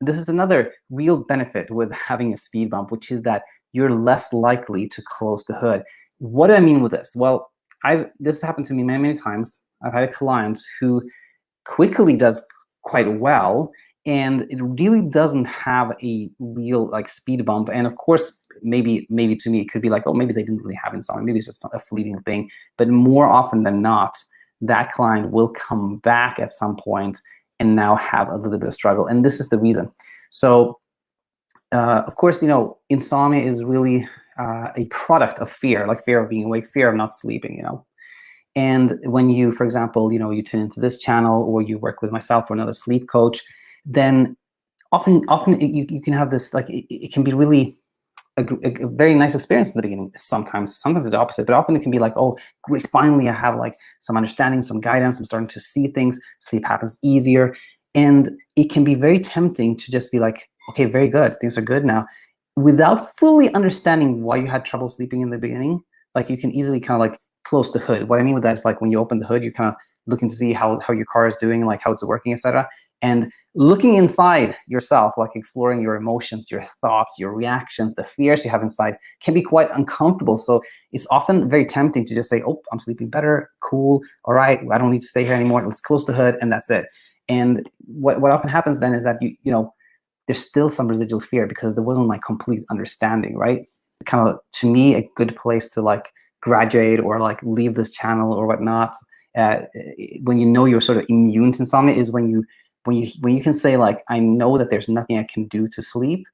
this is another real benefit with having a speed bump, which is that you're less likely to close the hood. What do I mean with this? Well, this happened to me many, many times. I've had a client who quickly does quite well, and it really doesn't have a real like speed bump. And of course, maybe to me, it could be like, oh, maybe they didn't really have insomnia. Maybe it's just a fleeting thing. But more often than not, that client will come back at some point and now have a little bit of struggle. And this is the reason. So of course, insomnia is really a product of fear, like fear of being awake, fear of not sleeping, And when you, for example, you tune into this channel or you work with myself or another sleep coach, then often you can have this, like, it can be really a very nice experience in the beginning. Sometimes it's the opposite, but often it can be like, oh, great, finally I have like some understanding, some guidance. I'm starting to see things. Sleep happens easier. And it can be very tempting to just be like, okay, very good. Things are good now, without fully understanding why you had trouble sleeping in the beginning. Like, you can easily kind of like close the hood. What I mean with that is, like, when you open the hood, you're kind of looking to see how your car is doing, like how it's working, etc. And looking inside yourself, like exploring your emotions, your thoughts, your reactions, the fears you have inside, can be quite uncomfortable. So it's often very tempting to just say, oh, I'm sleeping better, cool, all right, I don't need to stay here anymore, let's close the hood, and that's it. And what often happens then is that there's still some residual fear because there wasn't like complete understanding, right? Kind of, to me, a good place to like graduate or like leave this channel or whatnot, when you're sort of immune to insomnia, is when you can say, like, I know that there's nothing I can do to sleep,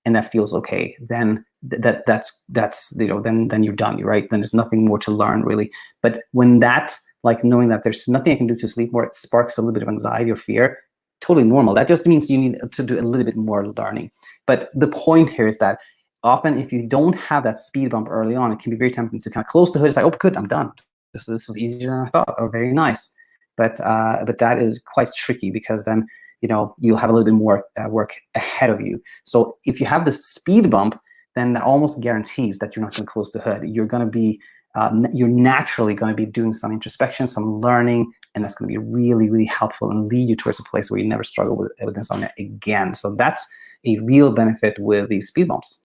and that feels okay. Then that's then you're done, right? Then there's nothing more to learn, really. But when that, like, knowing that there's nothing I can do to sleep, where it sparks a little bit of anxiety or fear, totally normal. That just means you need to do a little bit more learning. But the point here is that often, if you don't have that speed bump early on, it can be very tempting to kind of close the hood. It's like, oh, good, I'm done. This was easier than I thought. Oh, very nice. But that is quite tricky, because then you'll have a little bit more work ahead of you. So if you have this speed bump, then that almost guarantees that you're not going to close the hood. You're going to be you're naturally going to be doing some introspection, some learning, and that's going to be really, really helpful and lead you towards a place where you never struggle with insomnia again. So that's a real benefit with these speed bumps.